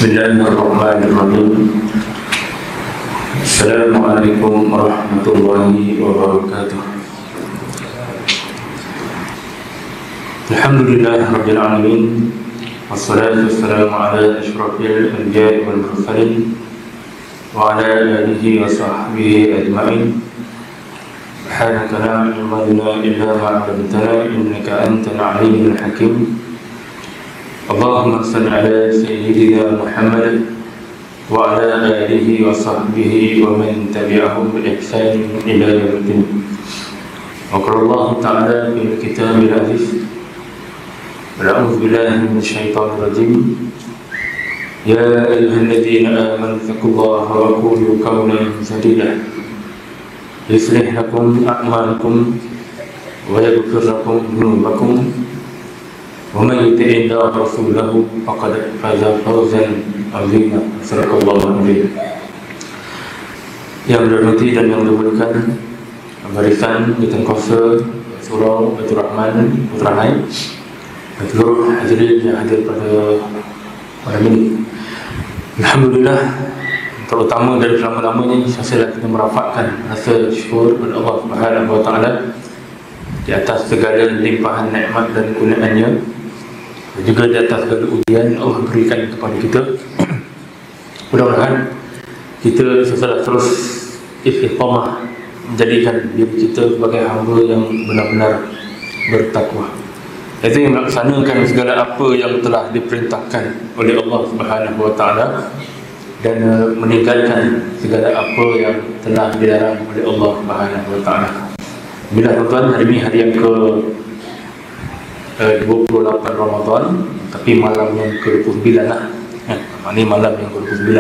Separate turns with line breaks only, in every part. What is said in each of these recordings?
Bismillahirrahmanirrahim. Assalamualaikum warahmatullahi wabarakatuh. Alhamdulillah rabbil alamin. Wassalatu wassalamu ala asyrafil anbiya'i wal mursalin wa ala alihi wa sahbihi ajma'in. Subhanaka la ilma lana illa ma 'allamtana innaka antal alimul hakim. Allahumma salli ala sayyidina Muhammad wa ala alihi wa sahbihi wa man tabi'ahum bi ihsan ila yaumiddin. Wa qala Allah ta'ala fil kitabil aziz. A'udzu billahi minasyaitonir rajim. Ya ayyuhalladzina amanu taqullaha wa qulu qawlan sadida. Yuslih lakum a'malakum wa yaghfir lakum dhunubakum. Wa man yuti' Allah wa rasulahu faqad faza fawzan 'azima. Sadaqallahu al-'azim. Yang dirahmati dan yang dimuliakan barisan di Tengkosa Surau Baitur Rahman Putra Hai, seluruh hadirin yang hadir pada malam ini. Alhamdulillah, terutama dari selama-lamanya saya kita merafakkan rasa syukur kepada Allah Subhanahu wa taala di atas segala limpahan nikmat dan kurniaannya, dan juga di atas segala ujian Allah berikan kepada kita. Mudah-mudahan kita setelah terus istiqamah menjadikan diri kita sebagai hamba yang benar-benar bertakwa, iaitu yang melaksanakan segala apa yang telah diperintahkan oleh Allah Subhanahu wa taala dan meninggalkan segala apa yang telah dilarang oleh Allah Subhanahu wa taala. Bila tuan-tuan, hari ini hari yang ke 28 Ramadan, tapi malam yang ke-29 lah. Ini malam yang ke-29.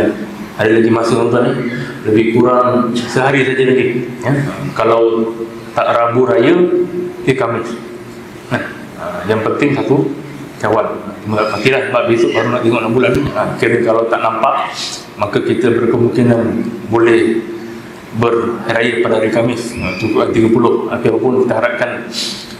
Ada lagi masa tuan-tuan, lebih kurang sehari saja lagi. Kalau tak Rabu Raya, di Khamis. Yang penting satu Syawal. Pastilah sebab besok baru nak tengok 6 bulan. Kira kalau tak nampak, maka kita berkemungkinan boleh berraya pada hari Khamis, cukup 30. Apapun kita harapkan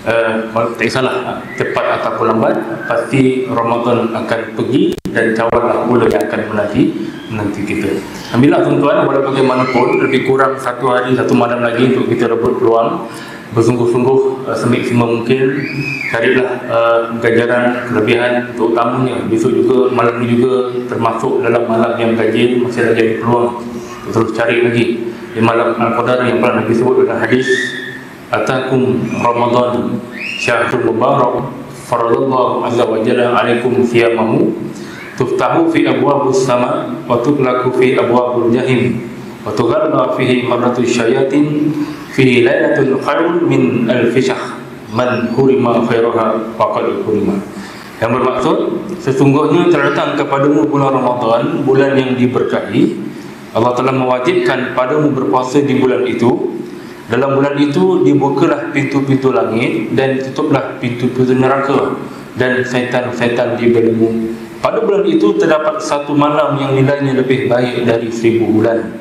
tak kisahlah cepat ataupun lambat, pasti Ramadan akan pergi dan Syawal lah pula yang akan menanti kita. Alhamdulillah tuan-tuan, walau bagaimanapun lebih kurang satu hari satu malam lagi untuk kita rebut peluang, bersungguh-sungguh semaksimal mungkin carilah ganjaran kelebihan, terutamanya besok juga, malam ni juga termasuk dalam malam yang ganjil, masih lagi ada peluang terus cari lagi di malam Al-Qadar yang pernah Nabi sebut dalam hadis, atakum Ramadan syahrul mubarak faradallahu azza wa jalla alaikum siyamahu tuftahu fi abwabus sama wa tughlaqu fi abwabul jahim wa tughalla fihi marratu syayatin fi lailatul khairun min alfi syahr man hurima khairaha faqad hurima. Yang bermaksud, sesungguhnya terdatang kepadamu bulan Ramadan, bulan yang diberkahi. Allah telah mewajibkan padamu berpuasa di bulan itu. Dalam bulan itu dibukalah pintu-pintu langit dan tutuplah pintu-pintu neraka, dan syaitan-syaitan dibelenggu. Pada bulan itu terdapat satu malam yang nilainya lebih baik dari 1000 bulan.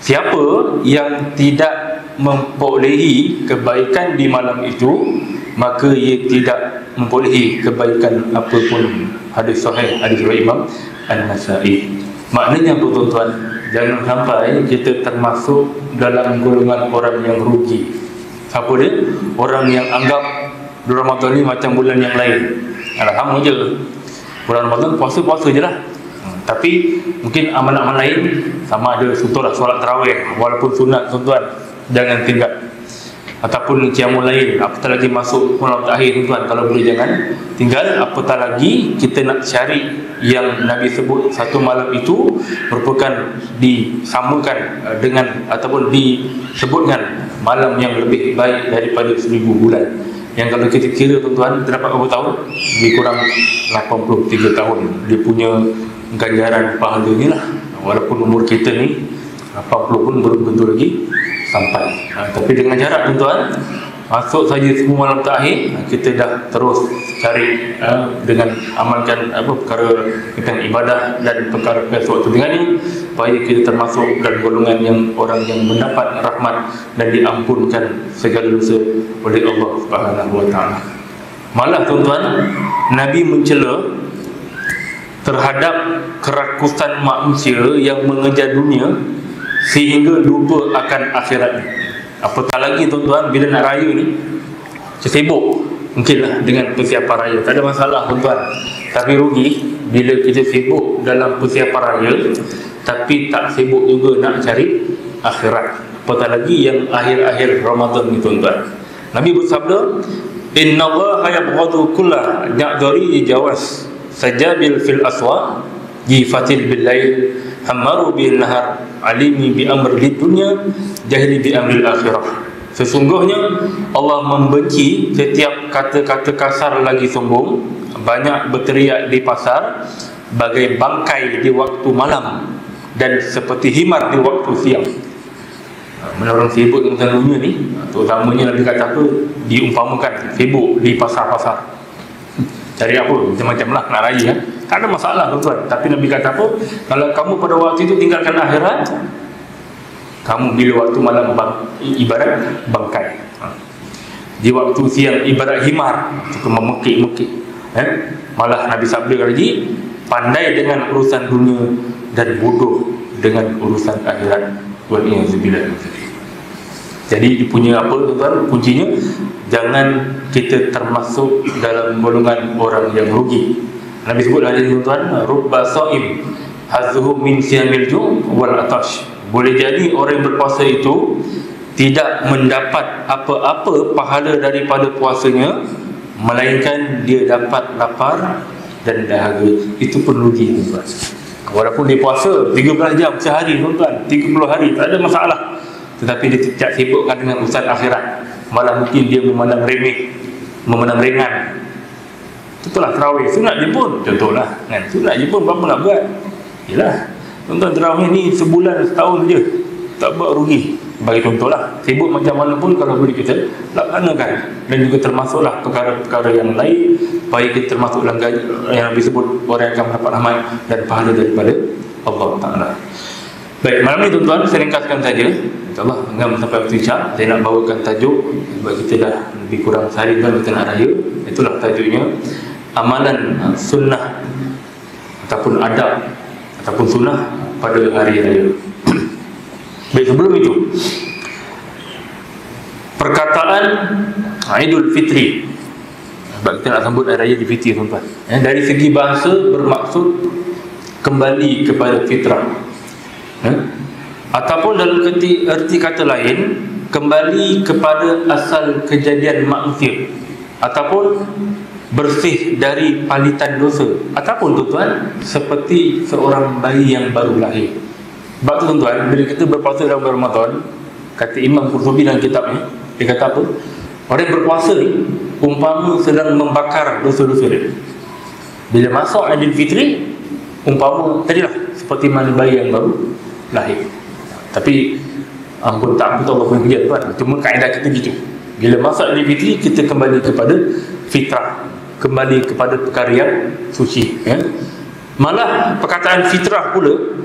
Siapa yang tidak memperolehi kebaikan di malam itu, maka ia tidak memperolehi kebaikan apapun. Hadis sahih, hadis riwayat Imam An-Nasa'i. Maknanya tuan-tuan, jangan sampai kita termasuk dalam golongan orang yang rugi. Apa dia? Orang yang anggap bulan Ramadan ni macam bulan yang lain. Alhamdulillah je, bulan Ramadan puasa-puasa je lah. Tapi mungkin amal-amal lain, sama ada contohlah solat tarawih, walaupun sunat tuan-tuan, jangan tinggal. Ataupun qiyamul lail, apatah lagi masuk malam terakhir tuan-tuan, kalau boleh jangan tinggal. Apatah lagi kita nak cari yang Nabi sebut satu malam itu merupakan disamakan dengan ataupun disebutkan malam yang lebih baik daripada 1000 bulan. Yang kalau kita kira tuan-tuan, terdapat berapa tahun? Lebih kurang 83 tahun dia punya ganjaran pahala ni lah. Walaupun umur kita ni 80 pun belum tentu lagi sampai. Tapi dengan jarak tuan-tuan, masuk saja 10 malam terakhir, kita dah terus cari dengan amalkan perkara tentang ibadah dan perkara-perkara sewaktu dengannya, supaya kita termasuk dalam golongan yang orang yang mendapat rahmat dan diampunkan segala dosa oleh Allah Subhanahu wa taala. Malah tuan-tuan, Nabi mencela terhadap kerakusan manusia yang mengejar dunia sehingga lupa akan akhirat. Apatah lagi tuan-tuan, bila nak raya ni sibuk mungkinlah dengan persiapan raya, tak ada masalah tuan-tuan. Tapi rugi bila kita sibuk dalam persiapan raya tapi tak sibuk juga nak cari akhirat. Apatah lagi yang akhir-akhir Ramadan ni tuan-tuan. Nabi bersabda, innallaha yabghadu kulla ja'dari jawas sajabil fil aswa jifatil bil lail hamaru bil nahar alimi bi amri dunya jahili bi amri akhirah. Sesungguhnya Allah membenci setiap kata-kata kasar lagi sombong, banyak berteriak di pasar, bagai bangkai di waktu malam, dan seperti himar di waktu siang. Mana orang sibuk dengan dunia ni, terutamanya Nabi kata apa, diumpamakan sibuk di pasar-pasar, cari apa, macam-macam lah nak raya kan? Tak ada masalah tuan-tuan. Tapi Nabi kata apa, kalau kamu pada waktu itu tinggalkan akhirat, kamu bila waktu malam ibarat bangkai, di waktu siang ibarat himar, suka memekik-mekik. Malah Nabi sabda lagi, pandai dengan urusan dunia dan bodoh dengan urusan akhirat. Jadi dia punya apa tuan-tuan, kuncinya jangan kita termasuk dalam golongan orang yang rugi. Nabi sebut lagi tuan-tuan, rubba shaim hazuhu min siyamil ju' wal atash. Boleh jadi orang yang berpuasa itu tidak mendapat apa-apa pahala daripada puasanya, melainkan dia dapat lapar dan dahaga. Itu pun rugi tuan-tuan. Walaupun dia puasa 13 jam sehari tuan-tuan, 30 hari, tak ada masalah, tetapi dia tidak sibukkan dengan urusan akhirat. Malah mungkin dia memandang remeh, memandang ringan. Itulah tarawih. Sunat je pun, contohlah kan, sunat je pun berapa nak buat. Yalah tuan-tuan, tarawih ni sebulan, setahun je, tak buat rugi. Bagi contohlah, sibuk macam mana pun kalau boleh kita laksanakan. Dan juga termasuklah perkara-perkara yang lain, supaya kita termasuk dalam yang Nabi sebut, orang yang akan mendapat rahmat dan pahala daripada Allah Ta'ala. Baik, malam ni tuan-tuan saya ringkaskan saja, InsyaAllah enggak sampai waktu isyak. Saya nak bawakan tajuk, sebab kita dah lebih kurang sehari kan kita nak raya. Itulah tajuknya, amalan sunnah ataupun adab ataupun sunnah pada hari raya. Baik, sebelum itu, perkataan Aidul Fitri, sebab kita nak sambut hari raya di Fitri tuan-tuan, dari segi bahasa bermaksud kembali kepada fitrah, ataupun dalam erti kata lain, kembali kepada asal kejadian manusia, ataupun bersih dari palitan dosa, ataupun tuan-tuan seperti seorang bayi yang baru lahir. Sebab tu tuan-tuan, bila kita berpuasa dalam Ramadan, kata Imam Qurtubi dalam kitabnya, dia kata apa? Orang yang berpuasa ni umpama sedang membakar dosa-dosa dia. Bila masuk Aidil Fitri, umpama tadilah seperti mana bayi yang baru lahir. Tapi ampun tak betul Allah punya kerja tuan. Cuma kaedah kita gitu. Bila masuk Aidil Fitri, kita kembali kepada fitrah, kembali kepada perkara yang suci, Malah perkataan fitrah pula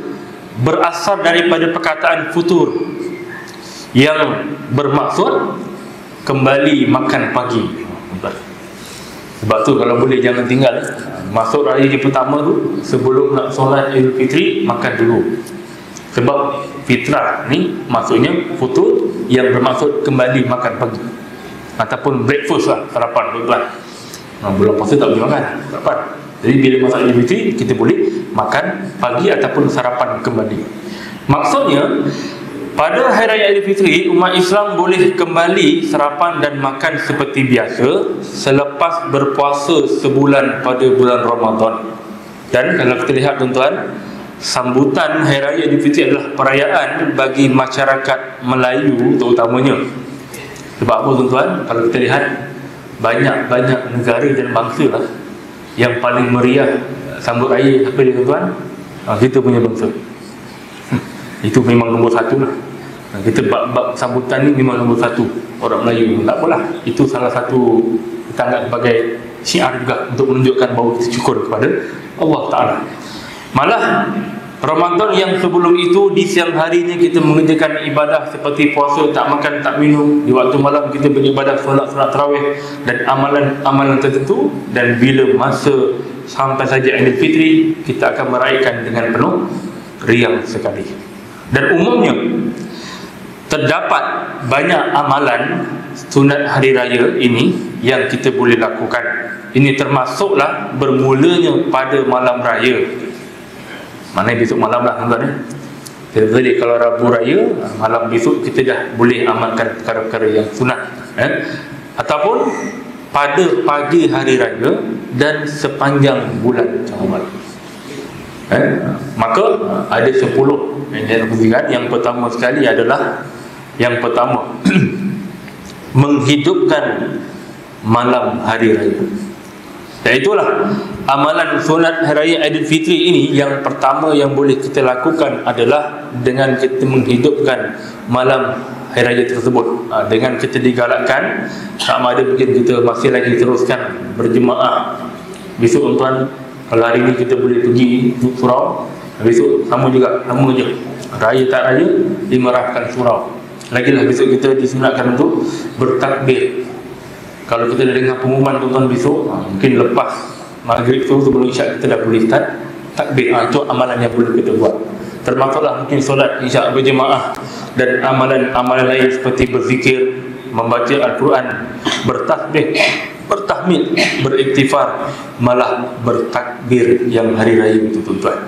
berasal daripada perkataan futur yang bermaksud kembali makan pagi. Sebab tu kalau boleh jangan tinggal masuk raya pertama tu, sebelum nak solat Idul Fitri, makan dulu. Sebab fitrah ni maksudnya futur yang bermaksud kembali makan pagi, ataupun breakfast lah, sarapan tuan-tuan. Bulan puasa tak boleh makan sarapan. Jadi bila masak Idul Fitri, kita boleh makan pagi ataupun sarapan kembali. Maksudnya pada Hari Raya Idul Fitri, umat Islam boleh kembali sarapan dan makan seperti biasa selepas berpuasa sebulan pada bulan Ramadan. Dan kalau kita lihat tuan-tuan, sambutan Hari Raya Idul Fitri adalah perayaan bagi masyarakat Melayu terutamanya. Sebab apa tuan-tuan? Kalau kita lihat, banyak negara dan bangsa lah yang paling meriah sambut raya apa dia tuan-tuan? Kita punya bangsa. Itu memang nombor satu lah. Kita bab sambutan ni memang nombor satu. Orang Melayu, tak apalah, itu salah satu kita anggap sebagai syiar juga untuk menunjukkan bahawa kita syukur kepada Allah Ta'ala. Malah Ramadan yang sebelum itu, di siang harinya kita mengerjakan ibadah seperti puasa, tak makan, tak minum. Di waktu malam kita beribadah, solat tarawih dan amalan-amalan tertentu. Dan bila masa sampai saja Idul Fitri, kita akan meraihkan dengan penuh riang sekali. Dan umumnya terdapat banyak amalan sunat hari raya ini yang kita boleh lakukan. Ini termasuklah bermulanya pada malam raya. Mana besok malam lah tuan-tuan. Jadi kalau Rabu Raya, malam besok kita dah boleh amalkan perkara-perkara yang sunat. Ataupun pada pagi hari raya dan sepanjang bulan Syawal. Maka ada 10 yang diberikan. Yang pertama sekali adalah menghidupkan malam hari raya. Dan itulah amalan sunat hari raya Aidil Fitri ini. Yang pertama yang boleh kita lakukan adalah dengan kita menghidupkan malam hari raya tersebut. Dengan kita digalakkan, sama ada mungkin kita masih lagi teruskan berjemaah. Besok tuan, kalau hari ini kita boleh pergi surau, besok sama juga, sama je. Raya tak raya, dimarahkan surau. Lagilah besok kita disunatkan untuk bertakbir. Kalau kita dah dengar pengumuman tuan-tuan besok, mungkin lepas maghrib tu sebelum isyak kita dah boleh start takbir. Itu amalan yang boleh kita buat. Termasuklah mungkin solat isyak berjemaah dan amalan-amalan lain seperti berzikir, membaca Al-Quran, bertasbih, bertahmid, beriktifar, malah bertakbir yang hari raya itu tuan-tuan.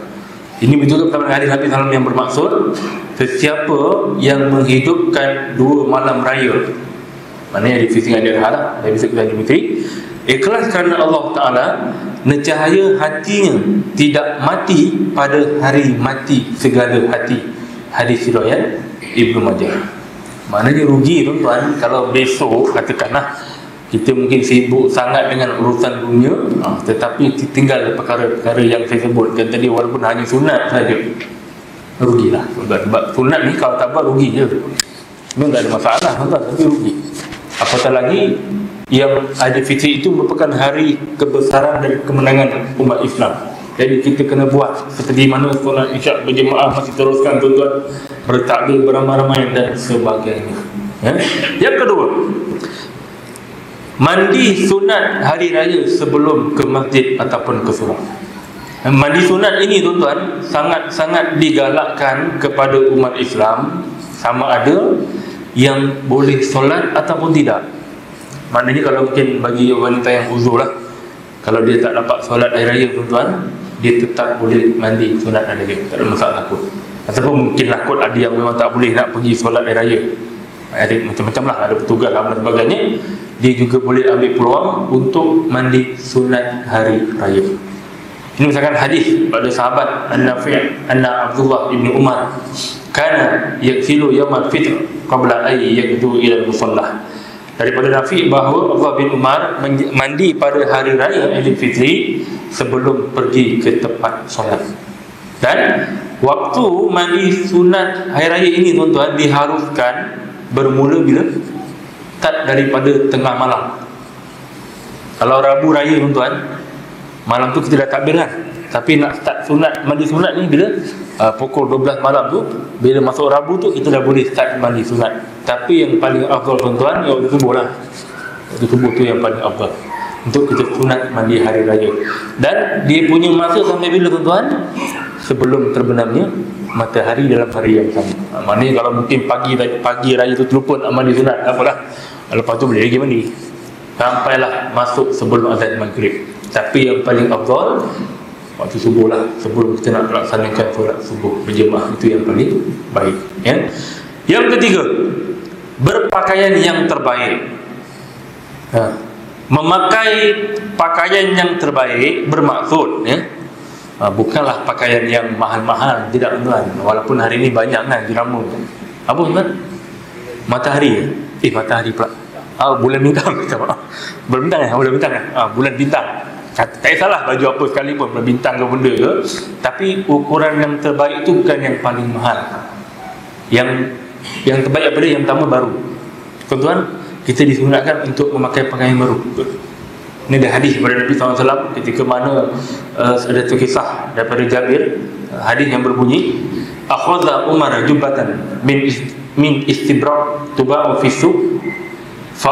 Ini betul perkataan hadis Nabi SAW yang bermaksud sesiapa yang menghidupkan 2 malam raya, maknanya di fitri ada halah, dari besok kita ada fitri, ikhlas kerana Allah Ta'ala, necahaya hatinya tidak mati pada hari mati segala hati. Hadis riwayat Ibnu Majah. Maknanya rugi tuan-tuan kalau besok katakanlah kita mungkin sibuk sangat dengan urusan dunia, tetapi tinggal perkara-perkara yang saya sebutkan tadi, walaupun hanya sunat saja, rugilah tuan-tuan. Sebab sunat ni kalau tak buat rugi je. Memang tak ada masalah tuan-tuan, tapi rugi. Apatah lagi yang Aidil Fitri itu merupakan hari kebesaran dan kemenangan umat Islam. Jadi kita kena buat seperti mana solat isyak berjemaah masih teruskan tuan-tuan, bertakbir beramai-ramai dan sebagainya. Yang kedua, mandi sunat hari raya sebelum ke masjid ataupun ke surau. Mandi sunat ini tuan-tuan sangat-sangat digalakkan kepada umat Islam, sama ada yang boleh solat ataupun tidak. Maknanya kalau mungkin bagi wanita yang uzur lah, kalau dia tak dapat solat hari raya tuan-tuan, dia tetap boleh mandi sunat hari raya, tak ada masalah pun. Ataupun mungkin lah kot ada yang memang tak boleh nak pergi solat hari raya, ada macam-macam lah, ada petugas dan sebagainya, dia juga boleh ambil peluang untuk mandi sunat hari raya. Ini misalkan hadis pada sahabat An-Nafi' anna Abdullah ibn Umar kana yaghsilu yawmal fitr qabla ay yaghdu ila al-musalla. Daripada Nafi' bahawa Abdullah bin Umar mandi pada hari raya Aidil Fitri sebelum pergi ke tempat solat. Dan waktu mandi sunat hari raya ini tuan-tuan diharuskan bermula bila? Tak daripada tengah malam. Kalau Rabu raya tuan-tuan, malam tu kita dah takbir kan, tapi nak start sunat, mandi sunat ni bila? Pukul 12 malam tu. Bila masuk Rabu tu kita dah boleh start mandi sunat. Tapi yang paling afdal tuan-tuan, waktu subuh lah. Waktu subuh tu yang paling afdal untuk kita sunat mandi hari raya. Dan dia punya masa sampai bila tuan-tuan? Sebelum terbenamnya matahari dalam hari yang sama. Maknanya kalau mungkin pagi raya tu terlupa nak mandi sunat, apalah, lepas tu boleh lagi mandi sampailah masuk sebelum azan maghrib. Tapi yang paling afdal waktu subuh lah, sebelum kita nak melaksanakan solat subuh berjemaah, itu yang paling baik, ya. Yang ketiga, berpakaian yang terbaik. Memakai pakaian yang terbaik bermaksud, ya, bukanlah pakaian yang mahal-mahal, tidak tuan. Walaupun hari ini banyak kan dirama. Apa tuan? Matahari. Matahari pula. Bulan bintang. Bulan bintang bulan bintang bulan bintang. Tak salah baju apa sekalipun, bulan bintang ke benda ke. Tapi ukuran yang terbaik itu bukan yang paling mahal. Yang terbaik apa dia? Yang pertama baru. Tuan-tuan, kita disunatkan untuk memakai pakaian baru. Ini ada hadis daripada Nabi SAW ketika mana ada satu kisah daripada Jabir, hadis yang berbunyi, akhadha Umar jubatan min istibrak tuba'u fi suq fa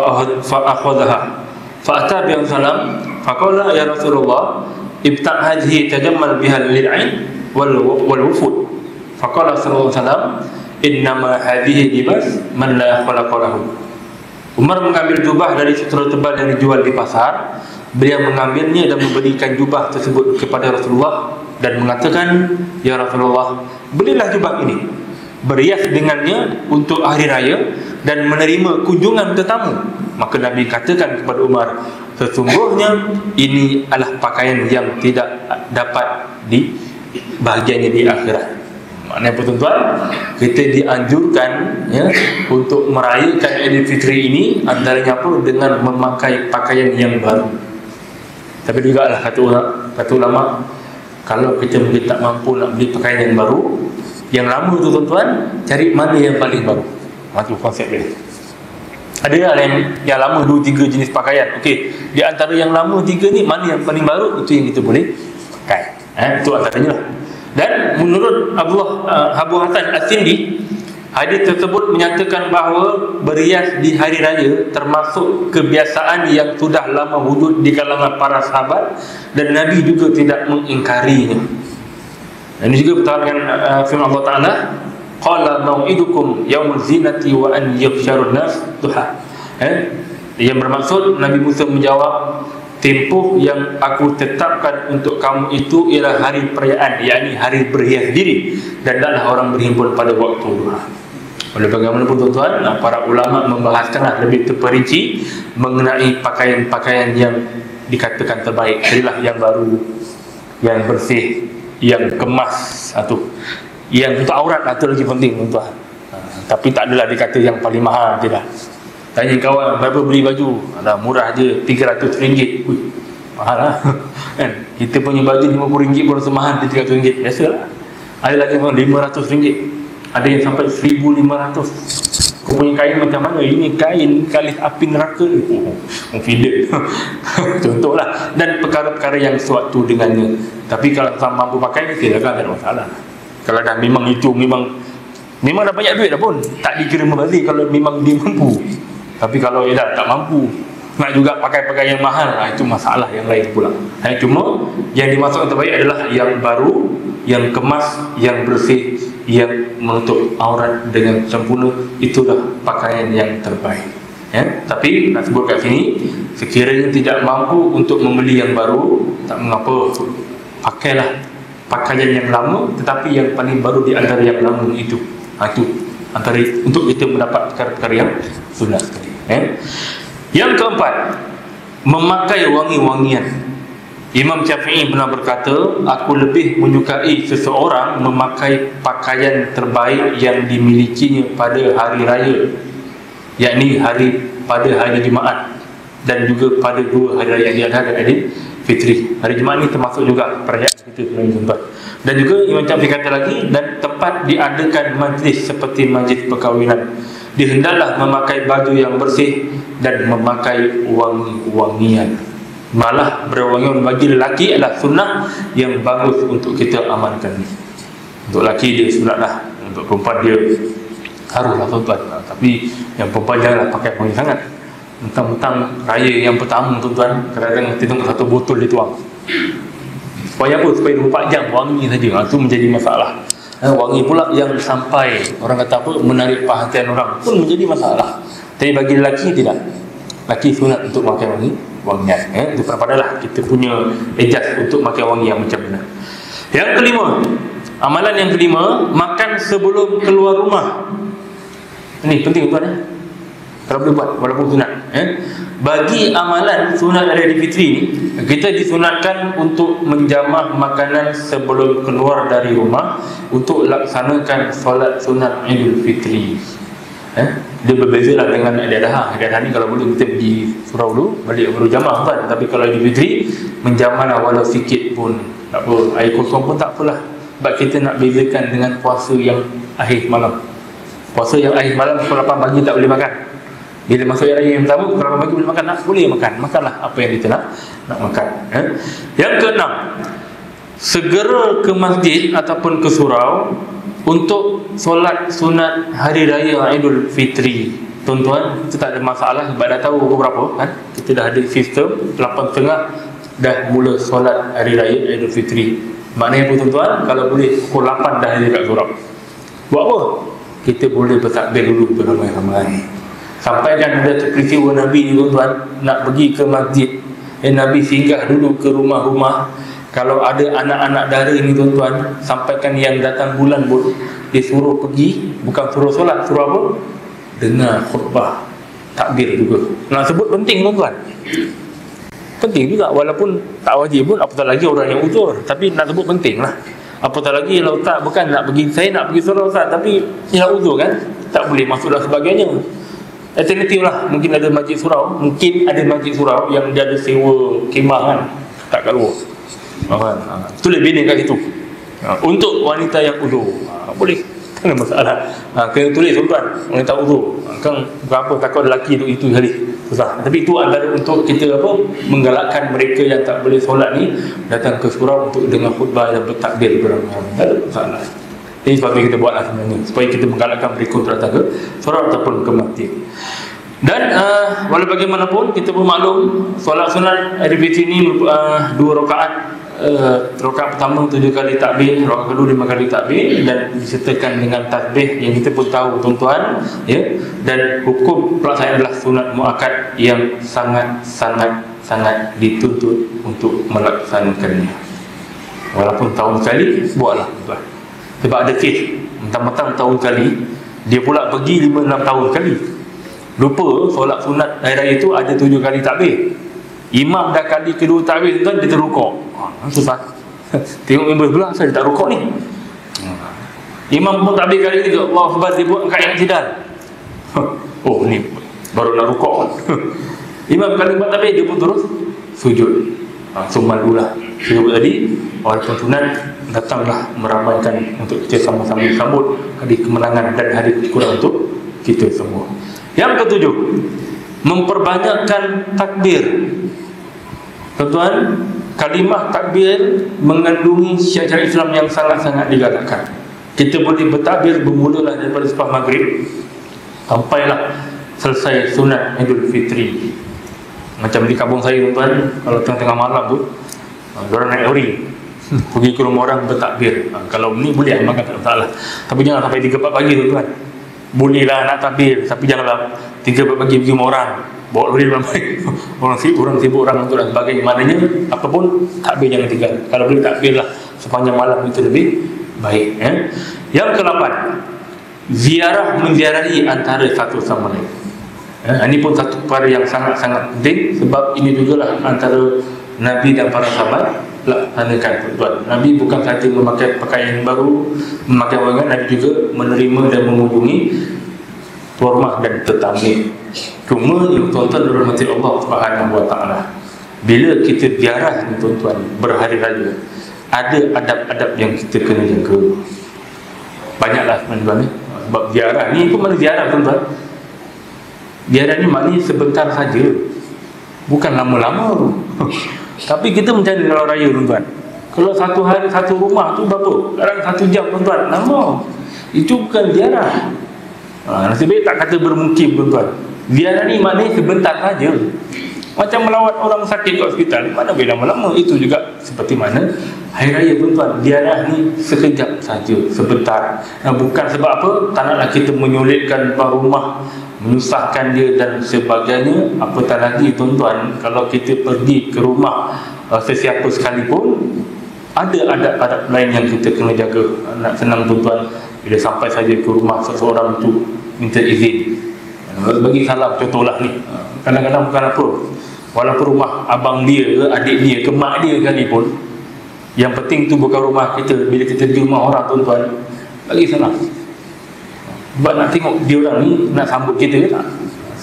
akhadhaha fa ata bi sallam faqala ya Rasulullah ibta' hadhihi tajammal biha lil-'ain wal wufud. Faqala sallallahu alaihi wasallam, innama hadhihi libas man la khalaqa lahu. Umar mengambil jubah dari sutera tebal yang dijual di pasar. Beliau mengambilnya dan memberikan jubah tersebut kepada Rasulullah dan mengatakan, ya Rasulullah, belilah jubah ini, berhias dengannya untuk hari raya dan menerima kunjungan tetamu. Maka Nabi katakan kepada Umar, sesungguhnya ini adalah pakaian yang tidak dapat dibahagiannya di akhirat. Maknanya tuan-tuan, kita dianjurkan ya untuk merayakan Idul Fitri ini antaranya apa? Dengan memakai pakaian yang baru. Tapi juga lah kata ulama, kalau kita mungkin tak mampu nak beli pakaian yang baru, yang lama tu tuan-tuan, cari mana yang paling baru. Itu konsep dia. Ada yang lama 2-3 jenis pakaian. Okey, di antara yang lama 3 ni, mana yang paling baru, itu yang kita boleh pakai. Itu antaranya lah. Dan menurut Abu Hasan As-Sindi, hadis tersebut menyatakan bahawa berhias di hari raya termasuk kebiasaan yang sudah lama wujud di kalangan para sahabat dan Nabi juga tidak mengingkarinya. Dan ini juga bertahan dengan firman Allah Ta'ala, qala mau'idukum yaumul zinati wa an yaghsharun nas duha. Yang bermaksud, Nabi Musa menjawab, tempoh yang aku tetapkan untuk kamu itu ialah hari perayaan, yakni hari berhias diri, dan taklah orang berhimpun pada waktu duha. Oleh bagaimanapun tuan-tuan, para ulama membahaskanlah lebih terperinci mengenai pakaian-pakaian yang dikatakan terbaik. Inilah yang baru, yang bersih, yang kemas, yang untuk aurat, itu lagi penting tuan-tuan. Tapi tak adalah dikata yang paling mahal, tidak. Tanya kawan, berapa beli baju? Alah, murah je, RM300. Ui, mahal lah. Kan? Kita punya baju RM50 pun rasa mahal di RM300. Biasalah. Ada lagi RM500. Ada yang sampai RM1,500. Kau punya kain macam mana? Ini kain kali api neraka. Confident. Contohlah. Dan perkara-perkara yang suatu dengannya. Tapi kalau tak mampu pakai, silakan, tak ada masalah. Kalau dah memang itu, memang dah banyak duit dah pun, tak dikira membazir kalau memang dia mampu. Tapi kalau dia dah tak mampu, nak juga pakai pakaian yang mahal, itu masalah yang lain pula. Cuma yang dimaksud terbaik adalah yang baru, yang kemas, yang bersih, yang menutup aurat dengan sempurna. Itulah pakaian yang terbaik. Tapi nak sebut kat sini, sekiranya tidak mampu untuk membeli yang baru, tak mengapa, pakailah pakaian yang lama, tetapi yang paling baru di antara yang lama itu. Itu antara untuk kita mendapat perkara-perkara yang sunat sekali. Yang keempat, memakai wangi-wangian. Imam Syafi'i pernah berkata, aku lebih menyukai seseorang memakai pakaian terbaik yang dimilikinya pada hari raya, yakni pada hari Jumaat dan juga pada 2 hari raya Idul Adha dan Idul Fitri. Hari Jumaat ni termasuk juga perayaan kita sebenarnya. Dan juga Imam Syafi'i kata lagi, dan tempat diadakan majlis seperti majlis perkahwinan, dia hendaklah memakai baju yang bersih dan memakai wangi-wangian. Malah berwangi bagi lelaki adalah sunnah yang bagus untuk kita amalkan. Untuk lelaki dia sunatlah, untuk perempuan dia haruslah tuan-tuan. Tapi yang perempuan janganlah pakai wangi sangat. Mentang-mentang raya yang pertama tuan-tuan, kadang-kadang kita tengok 1 botol dituang. Supaya apa? Supaya 24 jam wangi saja. Itu menjadi masalah. Wangi pula yang sampai orang kata apa, menarik perhatian orang pun menjadi masalah. Tapi bagi lelaki tidak. Lelaki sunat untuk pakai wangian. Itu padalah kita punya ejas untuk pakai wangi yang macam mana. Yang kelima, amalan yang kelima, makan sebelum keluar rumah. Ini penting tuan. Kalau boleh buat walaupun sunat. Bagi amalan sunat hari Fitri ni, kita disunatkan untuk menjamah makanan sebelum keluar dari rumah untuk laksanakan solat sunat Idul Fitri. Dia berbezalah dengan Idul Adha. Idul Adha ni kalau boleh kita pergi surau dulu, balik baru jamah kan. Tapi kalau Idul Fitri, menjamahlah walau sikit pun tak apa, air kosong pun tak apalah. Sebab kita nak bezakan dengan puasa yang akhir malam. Puasa yang akhir malam pukul 8 pagi tak boleh makan. Bila masuk raya yang pertama, pukul 8 pagi boleh makan, nak boleh makan. Makanlah apa yang kita nak makan. Yang keenam, segera ke masjid ataupun ke surau untuk solat sunat hari raya Idul Fitri. Tuan-tuan, itu tak ada masalah sebab dah tahu pukul berapa kan? Kita dah ada sistem 8.30 dah mula solat hari raya Aidilfitri. Maknanya apa tuan-tuan? Kalau boleh pukul 8 dah ada kat surau. Buat apa? Kita boleh bertakbir dulu beramai-ramai. Sampai kan ada peristiwa Nabi ni tuan-tuan, nak pergi ke masjid, Nabi singgah dulu ke rumah-rumah. Kalau ada anak-anak dara ni tuan-tuan, sampaikan yang datang bulan pun dia suruh pergi, bukan suruh solat, suruh apa? Dengar khutbah takbir juga. Nak sebut penting tuan-tuan, penting juga, walaupun tak wajib pun, apatah lagi orang yang uzur, tapi nak sebut penting lah. Apatah lagi kalau tak, bukan nak pergi, saya nak pergi surau Ustaz, tapi ialah uzur kan, tak boleh masuk dan sebagainya. Alternatif lah, mungkin ada masjid surau, mungkin ada masjid surau yang dia ada sewa kemah kan, tak kat luar kan. Tulis bina kat situ untuk wanita yang uzur, boleh, tak ada masalah. Kena tulis tuan-tuan, wanita uzur kan, berapa takut lelaki itu hari susah. Tapi itu antara untuk kita apa, menggalakkan mereka yang tak boleh solat ni datang ke surau untuk dengar khutbah dan bertakbir beramai-ramai. Tak ada masalah. Ini sebab kita buatlah sebenarnya, supaya kita menggalakkan mereka untuk datang ke surau ataupun ke masjid. Dan walau bagaimanapun kita pun maklum, solat sunat Aidilfitri ni 2 rakaat. Rakaat pertama 7 kali takbir, rakaat kedua 5 kali takbir, dan disertakan dengan tasbih yang kita pun tahu tuan-tuan ya. Dan hukum pelaksanaan adalah sunat muakkad yang sangat dituntut untuk melaksanakannya. Walaupun tahun sekali, buatlah tuan. Sebab ada kes mentang-mentang tahun kali, dia pula pergi 5-6 tahun kali. Lupa solat sunat hari raya itu ada 7 kali takbir. Imam dah kali kedua takbir tuan, dia terrukuk. Susah. Tengok member sebelah, saya tak rukuk ni. Imam pun takbir kali ni, Allahu Akbar, dia buat angkat yang tidal. Oh ni baru nak rukuk. Imam kali buat takbir, dia pun terus sujud. Sumalulah sujud tadi, walaupun sunat, datanglah meramaikan untuk kita sama-sama sambut hari kemenangan dan hari kesyukuran untuk kita semua. Yang ketujuh, memperbanyakkan takbir. Tuan-tuan, kalimah takbir mengandungi syiar Islam yang sangat-sangat digalakkan. Kita boleh bertakbir bermulalah daripada selepas maghrib sampailah selesai sunat Aidilfitri. Macam di kampung saya tuan-tuan, kalau tengah-tengah malam tu diorang naik lori pergi ke rumah orang bertakbir. Kalau ni boleh amalkan, tak masalah. Tapi jangan sampai 3-4 pagi tuan-tuan. Bolehlah nak takbir, tapi janganlah 3-4 pagi pergi rumah orang, bawa lori ramai. Orang sibuk orang untuk dan sebagainya. Maknanya apapun takbir jangan tinggal. Kalau boleh takbirlah sepanjang malam, itu lebih baik ya. Yang ke-8, ziarah menziarahi antara satu sama lain. Ini pun satu perkara yang sangat-sangat penting, sebab ini jugalah antara Nabi dan para sahabat laksanakan tuan. Nabi bukan sahaja memakai pakaian baru, memakai wangan, Nabi juga menerima dan mengunjungi tuan rumah dan tetamu. Cuma yang tuan-tuan dirahmati Allah Subhanahu wa taala, bila kita ziarah ni tuan-tuan berhari raya, ada adab-adab yang kita kena jaga. Banyaklah tuan-tuan ni. Sebab ziarah ni pun mana ziarah tuan-tuan? Ziarah ni maknanya sebentar saja, bukan lama-lama. Tapi kita macam ni kalau raya tuan-tuan. Kalau satu hari satu rumah tu berapa? Kadang 1 jam tuan-tuan, lama. Itu bukan ziarah. Nasib baik tak kata bermukim tuan-tuan. Ziarah ni maknanya sebentar saja. Macam melawat orang sakit kat hospital, mana boleh lama-lama. Itu juga seperti mana hari raya tuan-tuan. Ziarah ni sekejap saja, sebentar. Bukan sebab apa, tak naklah kita menyulitkan tuan rumah, menyusahkan dia dan sebagainya. Apatah lagi tuan-tuan, kalau kita pergi ke rumah sesiapa sekalipun, ada adab-adab lain yang kita kena jaga. Nak senang tuan-tuan, bila sampai saja ke rumah seseorang tu, minta izin, bagi salam. Contohlah ni, kadang-kadang bukan apa, walaupun rumah abang dia ke, adik dia ke, mak dia sekalipun, yang penting tu bukan rumah kita. Bila kita pergi rumah orang tuan-tuan, bagi salam. Sebab nak tengok dia orang ni nak sambut kita ke tak.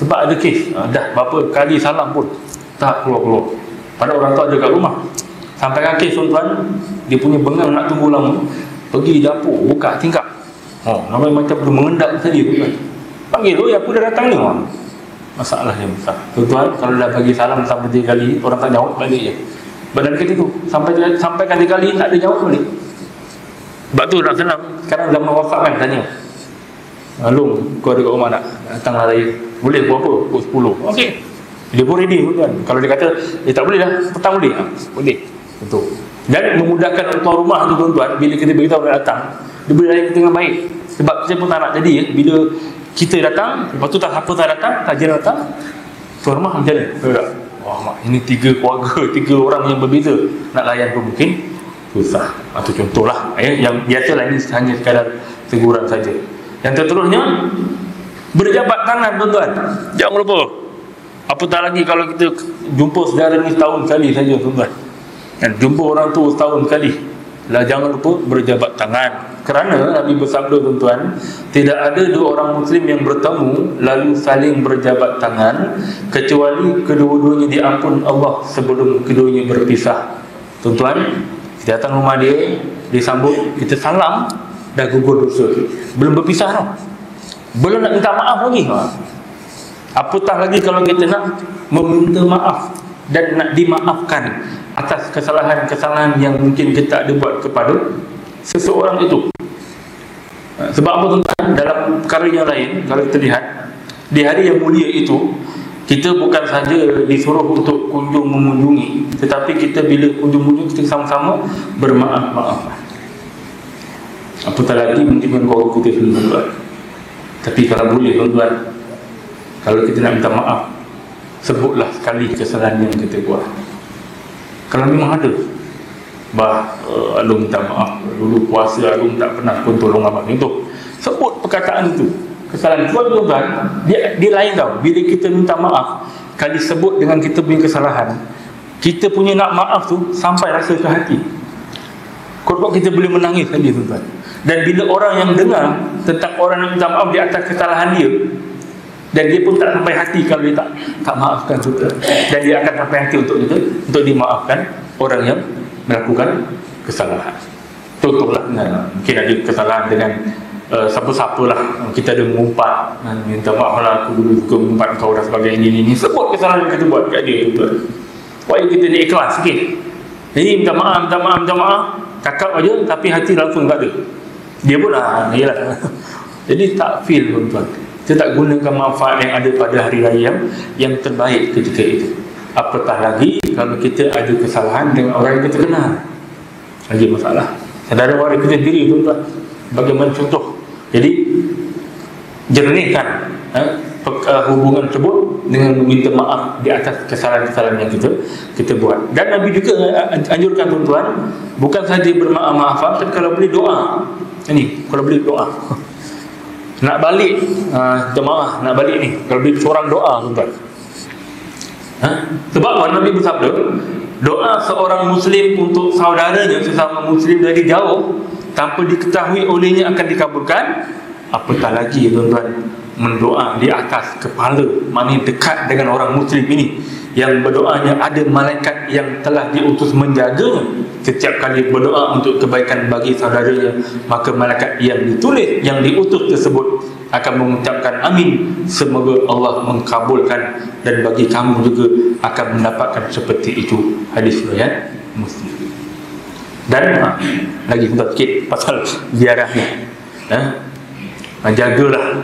Sebab ada kes, dah berapa kali salam pun tak keluar-keluar. Pada orang tu ada kat rumah. Sampaikan kes tuan-tuan, dia punya bengang nak tunggu lama, pergi dapur, buka tingkap. Namanya macam belum mengendap tadi tuan-tuan. Panggil tu, aku dah datang ni. Masalah yang besar tuan-tuan. Kalau dah bagi salam sampai 3 kali, orang tak jawab, balik je. Badan kita tu sampaikan 3 kali, tak ada jawab balik. Sebab tu nak senang. Sekarang zaman WhatsApp kan, tanya, Long, kau ada kat rumah tak? Datanglah raya. Boleh buat apa? Pukul 10. Okey. Dia pun ready tuan. Kalau dia kata dia tak boleh dah, petang boleh, boleh. Betul. Dan memudahkan tuan rumah tu tuan-tuan, bila kita beritahu dia datang, dia boleh layan kita dengan baik. Sebab kita pun tak nak jadi bila kita datang, lepas tu tak apa tak datang, tajir datang, tuan rumah macam mana? Wah mak, ini 3 keluarga, 3 orang yang berbeza, nak layan pun mungkin susah. Itu contohlah yang biasalah, ini hanya sekadar teguran saja. Yang terterusnya, berjabat tangan tuan-tuan. Jangan lupa. Apatah lagi kalau kita jumpa saudara ni setahun sekali saja tuan-tuan. Dan jumpa orang tu setahun sekali. Lah jangan lupa berjabat tangan. Kerana Nabi bersabda tuan-tuan, tidak ada 2 orang Muslim yang bertemu lalu saling berjabat tangan kecuali kedua-duanya diampun Allah sebelum keduanya berpisah. Tuan-tuan, kita datang rumah dia, disambut, kita salam, dah gugur dosa. Belum berpisah tau. Belum nak minta maaf lagi. Apatah lagi kalau kita nak meminta maaf dan nak dimaafkan atas kesalahan-kesalahan yang mungkin kita ada buat kepada seseorang itu. Sebab apa tuan-tuan? Dalam perkara yang lain, kalau kita lihat di hari yang mulia itu, kita bukan saja disuruh untuk kunjung mengunjungi, tetapi kita bila kunjung-kunjung kita sama-sama bermaaf-maafan. Apatah lagi mungkin dengan kita sendiri tuan-tuan. Tapi kalau boleh tuan-tuan, kalau kita nak minta maaf, sebutlah sekali kesalahan yang kita buat. Kalau memang ada, Alung minta maaf, dulu puasa Alung tak pernah pun tolong abang itu, sebut perkataan itu. Kesalahan tuan-tuan, dia lain tau. Bila kita minta maaf, kali sebut dengan kita punya kesalahan, kita punya nak maaf tu sampai rasa ke hati. Kau kita boleh menangis saja tuan-tuan. Dan bila orang yang dengar tentang orang yang minta maaf di atas kesalahan dia, dan dia pun tak sampai hati kalau dia tak maafkan juga, dan dia akan sampai hati untuk dimaafkan orang yang melakukan kesalahan. Contohlah, mungkin ada kesalahan dengan siapa-siapa lah, kita ada mengumpat, minta maaf lah, aku dulu suka mengumpat kau dan sebagainya, ini sebut kesalahan yang kita buat kat dia tuan. Supaya kita ni ikhlas sikit. Jadi minta maaf, cakap aja tapi hati langsung tak ada. Dia pun yalah. Jadi tak feel tuan-tuan. Kita tak gunakan manfaat yang ada pada hari raya yang terbaik ketika itu. Apatah lagi kalau kita ada kesalahan dengan orang yang kita kenal, lagi masalah. Saudara orang kita sendiri tuan-tuan, bagaimana contoh. Jadi jernihkan hubungan tersebut dengan meminta maaf di atas kesalahan-kesalahan yang kita buat. Dan Nabi juga anjurkan tuan-tuan, bukan saja bermaaf-maafan, tapi kalau boleh doa. Ini kalau boleh doa. Nak balik jemaah, nak balik ni, kalau boleh seorang doa tuan-tuan. Sebab Nabi bersabda, doa seorang Muslim untuk saudaranya sesama Muslim dari jauh tanpa diketahui olehnya akan dikabulkan. Apatah lagi tuan-tuan, mendoa di atas kepala, maknanya dekat dengan orang Muslim ini, yang berdoanya ada malaikat yang telah diutus menjaga. Setiap kali berdoa untuk kebaikan bagi saudaranya, maka malaikat yang ditulis, yang diutus tersebut akan mengucapkan amin, semoga Allah mengkabulkan, dan bagi kamu juga akan mendapatkan seperti itu. Hadis riwayat Muslim. Dan lagi sikit pasal ziarah ni. Jagalah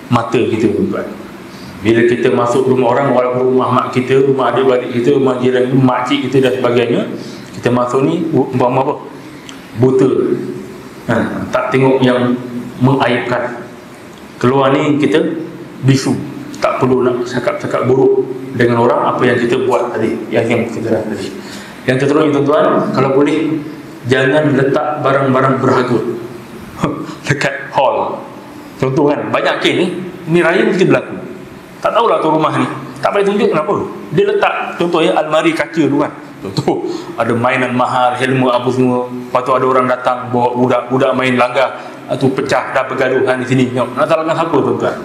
mata kita tuan-tuan. Bila kita masuk rumah orang, walaupun rumah mak kita, rumah adik-adik kita, rumah jiran, makcik kita dan sebagainya, kita masuk ni umpama apa? Buta. Tak tengok yang mengaibkan. Keluar ni kita bisu, tak perlu nak cakap-cakap buruk dengan orang apa yang kita buat tadi, yang kita dah tadi. Yang terus tuan-tuan, kalau boleh jangan letak barang-barang berharga dekat hall. Contoh kan, banyak kes ni raya mesti berlaku. Tak tahulah tu rumah ni, tak boleh tunjuk kenapa. Dia letak, contoh ya, almari kaca tu kan. Contoh, ada mainan mahal, helmet apa semua. Lepas tu ada orang datang bawa budak-budak main langgar, tu pecah, dah pergaduhan di sini. Nak salahkan siapa tuan-tuan?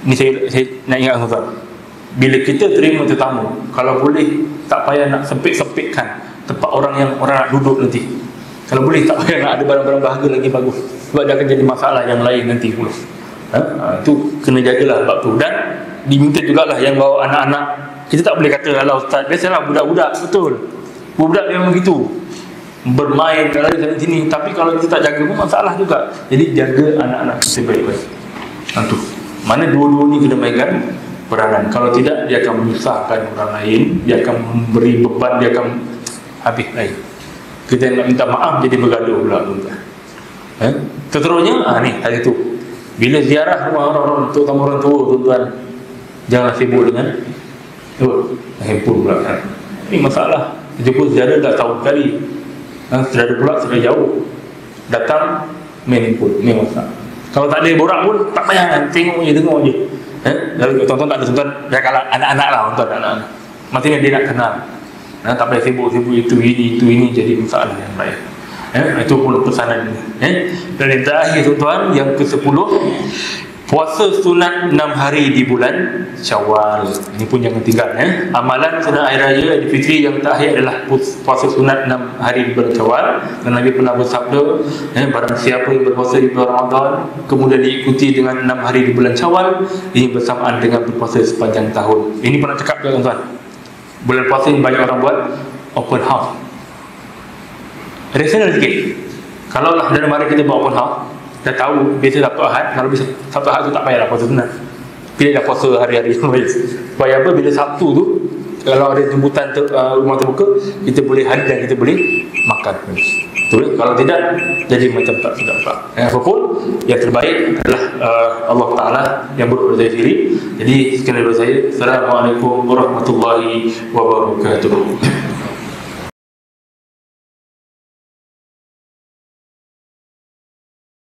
Ni saya nak ingat tuan-tuan. Bila kita terima tetamu, kalau boleh tak payah nak sempit-sempitkan tempat orang nak duduk nanti. Kalau boleh tak payah nak ada barang-barang berharga lagi bagus. Sebab dia akan jadi masalah yang lain nanti pula. Itu kena jagalah bab tu. Dan diminta jugalah yang bawa anak-anak. Kita tak boleh kata alah ustaz, biasalah budak-budak, betul. Budak memang begitu, bermain kalau di sini, tapi kalau kita tak jaga pun masalah juga. Jadi jaga anak-anak kita baik-baik. Mana dua-dua ni kena mainkan. peranan. Kalau tidak, dia akan menyusahkan orang lain, dia akan memberi beban, dia akan habis lain. Kita nak minta maaf jadi bergaduh pula tuan-tuan. Seterusnya, ni hari tu bila ziarah rumah orang-orang, terutama orang tua tuan-tuan, jangan sibuk dengan handphone pula kan. Ini masalah. Jumpa ziarah dah tahun kali, sudah ada pula sudah jauh, datang main handphone, ni masalah. Kalau tak ada borak pun tak payah, tengok je, dengar je. Lalu tuan-tuan tak ada, tuan-tuan dah kalah anak-anak lah, tuan-tuan anak-anak. Maksudnya dia nak kenal. Tak payah sibuk-sibuk itu ini jadi masalah yang lain. Itu pun pesanan ini. Dan yang terakhir tuan-tuan, yang ke-10, puasa sunat 6 hari di bulan Syawal. Ini pun jangan tinggal. Amalan sunat hari raya Aidilfitri yang terakhir adalah puasa sunat 6 hari di bulan Syawal. Dan Nabi pernah bersabda, barang siapa yang berpuasa di bulan Ramadan kemudian diikuti dengan 6 hari di bulan Syawal, ini bersamaan dengan berpuasa sepanjang tahun. Ini pernah cakap ke tuan-tuan? Bulan puasa ini banyak orang buat open house. Rasional sikit. Kalau lah dalam hari kita buat open house, dah tahu biasa Sabtu Ahad, kalau bisa Sabtu Ahad tu tak payahlah puasa sunat. Pilih dah puasa hari-hari yang lain. Supaya apa, bila Sabtu tu kalau ada jemputan rumah terbuka, kita boleh hadir dan kita boleh makan. Betul? Kalau tidak, jadi macam tak sedap pula. Apapun yang terbaik adalah Allah Ta'ala yang berurus dari diri. Jadi sekian dari saya. Assalamualaikum warahmatullahi wabarakatuh.